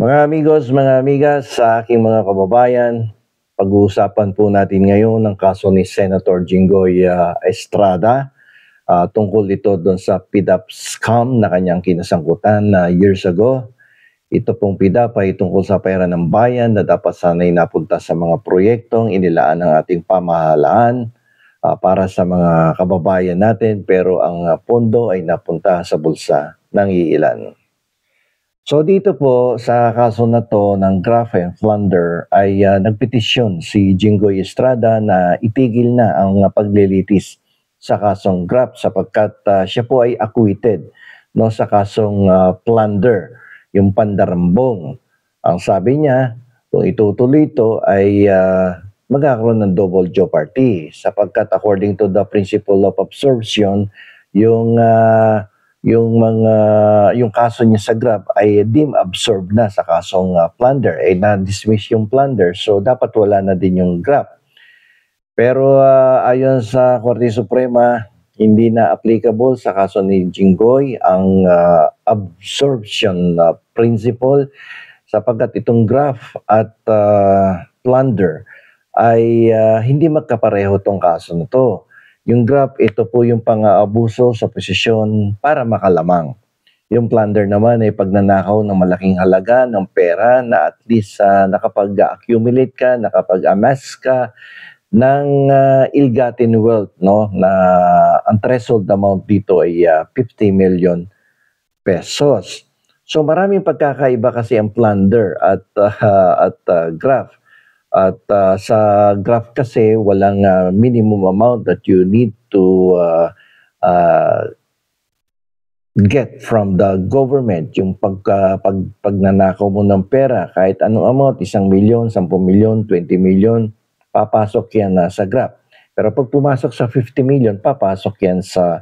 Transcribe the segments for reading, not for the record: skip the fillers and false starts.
Mga amigos, mga amigas, sa aking mga kababayan, pag-uusapan po natin ngayon ang kaso ni Senator Jinggoy Estrada. Tungkol ito doon sa PDAP scam na kanyang kinasangkutan years ago. Ito pong PDAP ay tungkol sa pera ng bayan na dapat sana'y napunta sa mga proyektong inilaan ng ating pamahalaan para sa mga kababayan natin, pero ang pondo ay napunta sa bulsa ng iilan. So dito po sa kaso na to ng graft and plunder ay nagpetisyon si Jinggoy Estrada na itigil na ang paglilitis sa kasong graft sapagkat siya po ay acquitted no sa kasong plunder, yung pandarambong. Ang sabi niya, kung itutuloy ito ay magkakaroon ng double jeopardy sapagkat according to the principle of absorption, yung kaso niya sa graft ay deemed absorbed na sa kasong plunder, ay na-dismiss yung plunder, so dapat wala na din yung graft. Pero ayon sa Korte Suprema, hindi na applicable sa kaso ni Jinggoy ang absorption principle sapagkat itong graft at plunder ay hindi magkapareho tong kaso na to. Yung graft, ito po yung pang-aabuso sa posisyon para makalamang. Yung plunder naman ay pagnanakaw ng malaking halaga ng pera na at least nakapag-accumulate ka, nakapag-amass ka ng ill-gotten wealth, no? Na ang threshold amount dito ay 50 million pesos. So maraming pagkakaiba kasi ang plunder at graft. At sa graft kasi walang minimum amount that you need to get from the government. Yung pagnanakaw mo ng pera, kahit anong amount, 1 milyon, 10 milyon, 20 milyon, papasok yan sa graft. Pero pag pumasok sa 50 million, papasok yan sa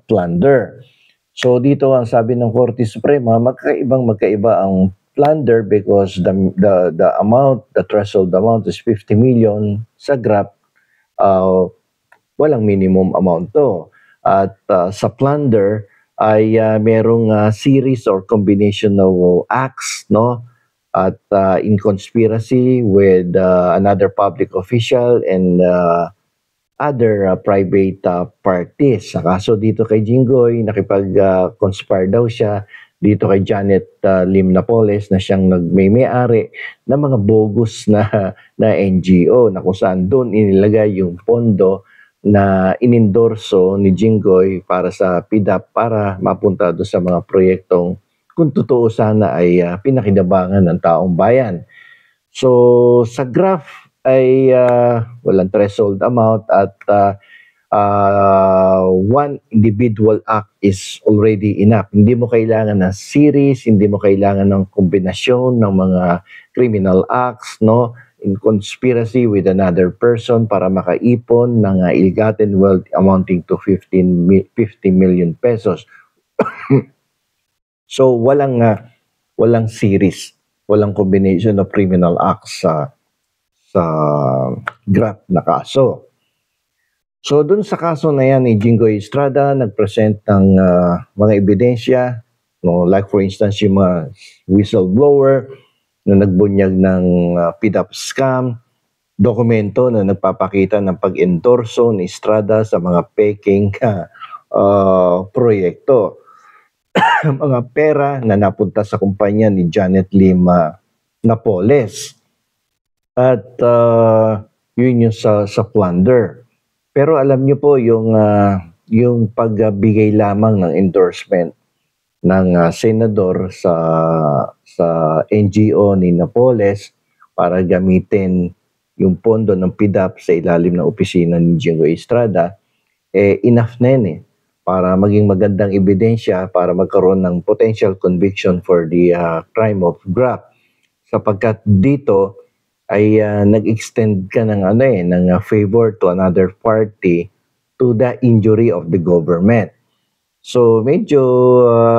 plunder. So dito ang sabi ng Korte Suprema, magkaiba ang plunder because the amount, the threshold amount is 50 million. Sa graft, walang minimum amount to. At sa plunder ay merong series or combination of acts, no? At in conspiracy with another public official and other private parties. Sa kaso dito kay Jinggoy, nakipag-conspire daw siya dito kay Janet Lim Napoles na siyang nagmay-ari ng mga bogus na NGO na kung saan doon inilagay yung pondo na inendorso ni Jinggoy para sa PDAP para mapunta doon sa mga proyektong kung totoo sana ay pinakinabangan ng taong bayan. So sa graft ay walang threshold amount at one individual act is already enough. Hindi mo kailangan ng series, hindi mo kailangan ng kombinasyon ng mga criminal acts, no? In conspiracy with another person para makaipon ng ill-gotten wealth amounting to 50 million pesos. So walang series, walang combination of criminal acts sa graft na kaso. So dun sa kaso na yan ni Jinggoy Estrada, nag-present ng mga ebidensya, no? Like for instance yung mga whistleblower na nagbunyag ng PDAP scam, dokumento na nagpapakita ng pag-endorso ni Estrada sa mga peking proyekto. Mga pera na napunta sa kumpanya ni Janet Lim Napoles. At yun yung sa plunder. Pero alam niyo po yung pagbigay lamang ng endorsement ng senador sa NGO ni Napoles para gamitin yung pondo ng PDAP sa ilalim ng opisina ni Jinggoy Estrada, enough na yun para maging magandang ebidensya para magkaroon ng potential conviction for the crime of graft. Sapagkat dito ay nag-extend ka ng favor to another party to the injury of the government. So medyo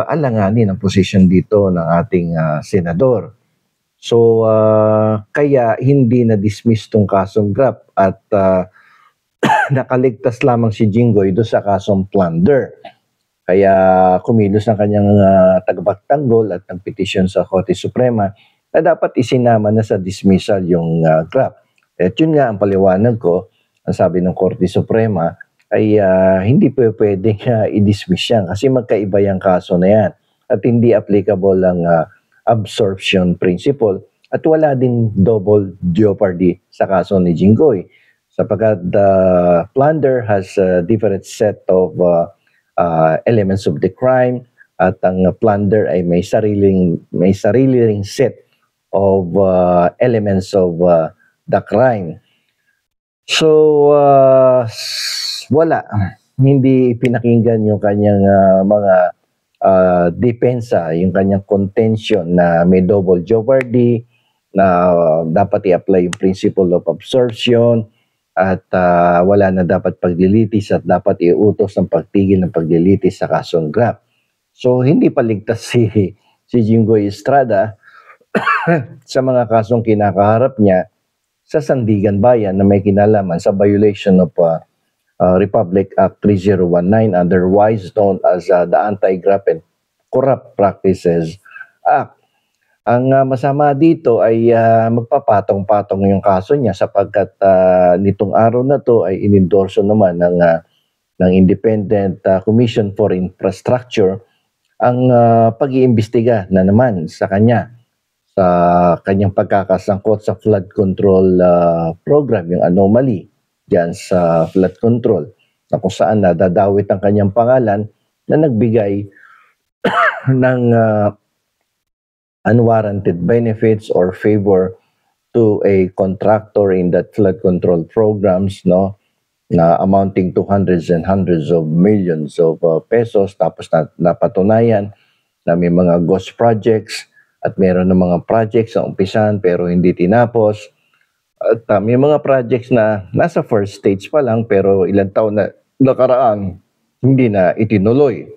alanganin ang posisyon dito ng ating senador. So kaya hindi na-dismiss tong kasong graft at nakaligtas lamang si Jinggoy do sa kasong plunder. Kaya kumilos ang kanyang tagapagtanggol at nagpetisyon sa Korte Suprema na dapat isinama na sa dismissal yung graft. At yun nga ang paliwanag ko, ang sabi ng Korte Suprema ay hindi pwedeng i-dismiss yan kasi magkaiba yung kaso na yan at hindi applicable ang absorption principle at wala din double jeopardy sa kaso ni Jinggoy sapagkat plunder has a different set of elements of the crime at ang plunder ay may sarili ring set of elements of the crime. So wala, hindi pinakinggan yung kanyang mga depensa, yung kanyang contention na may double jeopardy, na dapat i-apply yung principle of absorption at wala na dapat paglilitis at dapat iutos ng pagtigil ng paglilitis sa kasong graft. So hindi paligtas si Jinggoy Estrada sa mga kasong kinakaharap niya sa Sandigan Bayan na may kinalaman sa violation of Republic Act 3019, otherwise known as the Anti-Graft and Corrupt Practices Act. Ang masama dito ay magpapatong-patong yung kaso niya sapagkat nitong araw na to ay inendorso naman ng Independent Commission for Infrastructure ang pag-iimbestiga na naman sa kanya sa kanyang pagkakasangkot sa flood control program, yung anomaly diyan sa flood control na kung saan nadadawit ang kanyang pangalan na nagbigay ng unwarranted benefits or favor to a contractor in that flood control programs, no, na amounting to hundreds and hundreds of millions of pesos, tapos napatunayan na may mga ghost projects at meron ng mga projects sa umpisan pero hindi tinapos at may mga projects na nasa first stage pa lang pero ilang taon na nakaraan hindi na itinuloy.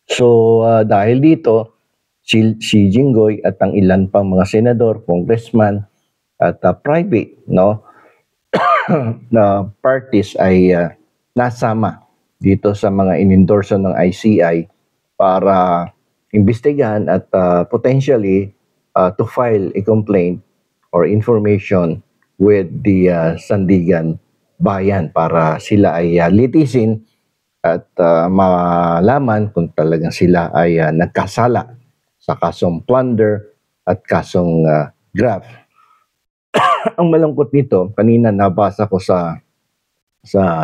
So dahil dito si Jinggoy at ang ilan pang mga senador, congressman at private, no, na parties ay nasama dito sa mga inendorso ng ICI para imbestigahan at potentially to file a complaint or information with the Sandigan Bayan para sila ay litisin at malaman kung talagang sila ay nagkasala sa kasong plunder at kasong graft. Ang malungkot nito, kanina nabasa ko sa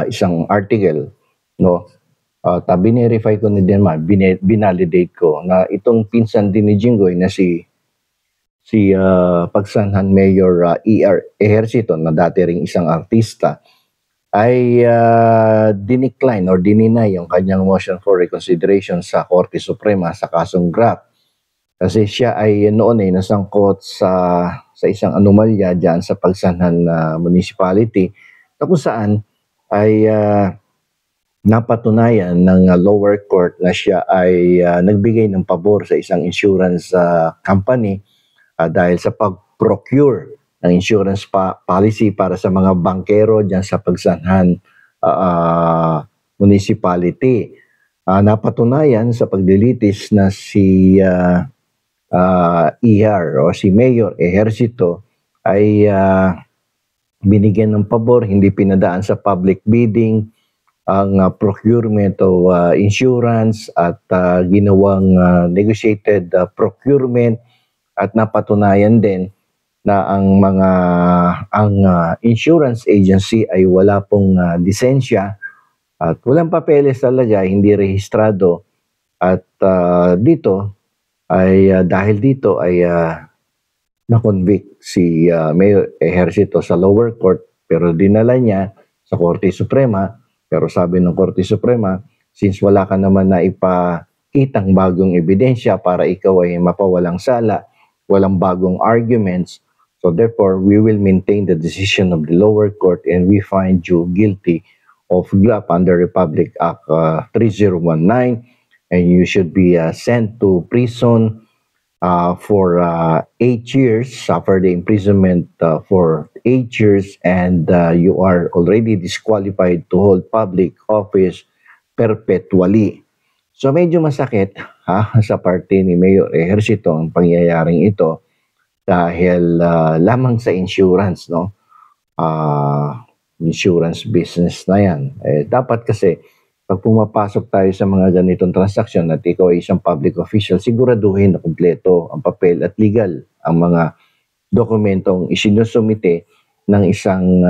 isang article, no, binirify ko na din man, binalidate ko na itong pinsan din ni Jinggoy na si Pagsanhan Mayor E.R. Ejercito na dati ring isang artista ay dinecline or dininay yung kanyang motion for reconsideration sa Korte Suprema sa kasong graft. Kasi siya ay noon ay nasangkot sa isang anomalya diyan sa Pagsanhan Municipality na kung saan ay napatunayan ng lower court na siya ay nagbigay ng pabor sa isang insurance company dahil sa pag-procure ng insurance policy para sa mga bankero diyan sa Pagsanhan Municipality. Napatunayan sa paglilitis na si ER o si Mayor Ejercito ay binigyan ng pabor, hindi pinadaan sa public bidding ang procurement of insurance at ginawang negotiated procurement at napatunayan din na ang insurance agency ay wala pong lisensya at walang papeles talaga, hindi rehistrado at dahil dito ay na-convict si Mayor Ejercito sa lower court pero dinala niya sa Korte Suprema. Pero sabi ng Korte Suprema, since wala ka naman na ipakitang bagong ebidensya para ikaw ay mapawalang sala, walang bagong arguments, so therefore we will maintain the decision of the lower court and we find you guilty of graft under Republic Act 3019 and you should be sent to prison for 8 years, suffer the imprisonment for 8 years, and you are already disqualified to hold public office perpetually. So medyo masakit sa parte ni Mayor Ejercito ang pangyayaring ito dahil lamang sa insurance, no? Insurance business na yan. Dapat kasi pag pumapasok tayo sa mga ganitong transaksyon at ikaw ay isang public official, siguraduhin na kumpleto ang papel at legal ang mga dokumentong isinusumite ng isang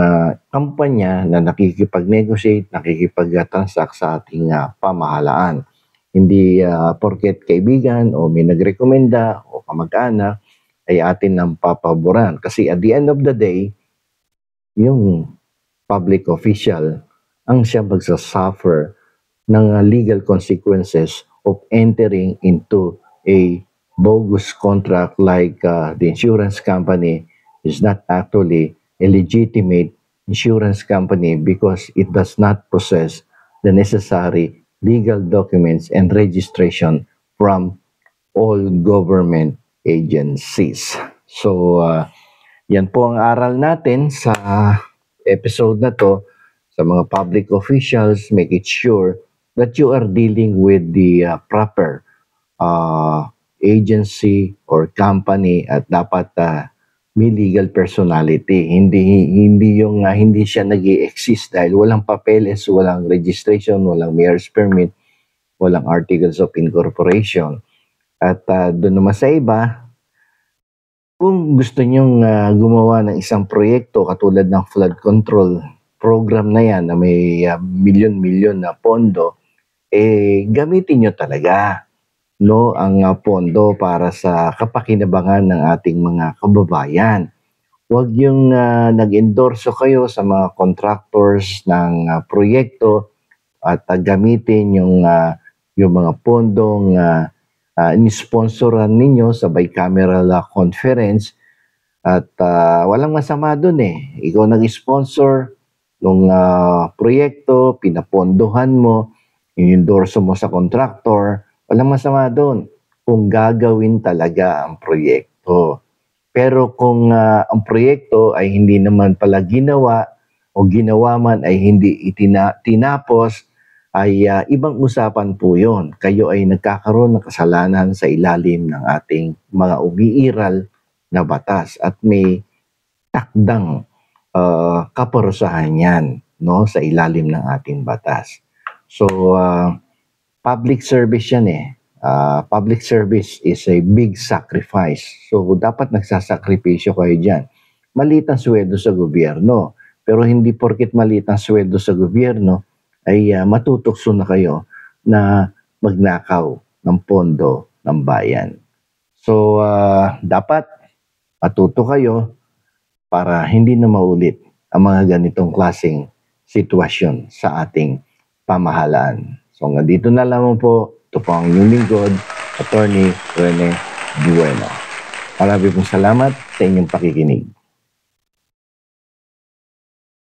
kampanya na nakikipag-negotiate, nakikipag-transact sa ating pamahalaan. Hindi porket kaibigan o may nagrekomenda o kamag-anak ay atin nang papaboran. Kasi at the end of the day, yung public official ang siya magsasuffer ng legal consequences of entering into a bogus contract like the insurance company is not actually a legitimate insurance company because it does not possess the necessary legal documents and registration from all government agencies. So, yan po ang aral natin sa episode na to. Sa mga public officials, make it sure that you are dealing with the proper agency or company at dapat may legal personality. Hindi yung hindi siya nag-i-exist dahil walang papeles, walang registration, walang mayor's permit, walang articles of incorporation. At doon naman sa iba, kung gusto nyong gumawa ng isang proyekto katulad ng flood control program na yan na may milyon-milyon na pondo, gamitin nyo talaga ang pondo para sa kapakinabangan ng ating mga kababayan. Huwag yung nag-endorso kayo sa mga contractors ng proyekto at gamitin yung mga pondong in-sponsoran ninyo sa bicameral conference at walang masama dun Ikaw nag-sponsor ng proyekto, pinapondohan mo, in-endorso mo sa contractor, walang masama dun kung gagawin talaga ang proyekto. Pero kung ang proyekto ay hindi naman pala ginawa o ginawa man ay hindi tinapos, ay ibang usapan po yun. Kayo ay nagkakaroon ng kasalanan sa ilalim ng ating mga umiiral na batas at may takdang kaparusahan yan sa ilalim ng ating batas. So, public service yan public service is a big sacrifice. So, dapat nagsasakripisyo kayo dyan. Maliit ang sweldo sa gobyerno. Pero hindi porket maliit ang sweldo sa gobyerno, ay matutukso na kayo na magnakaw ng pondo ng bayan. So, dapat matuto kayo para hindi na maulit ang mga ganitong klaseng sitwasyon sa ating pamahalaan. So, dito na lamang po. Ito po ang inyong lingkod, Attorney Rene Bueno. Marami pong salamat sa inyong pakikinig.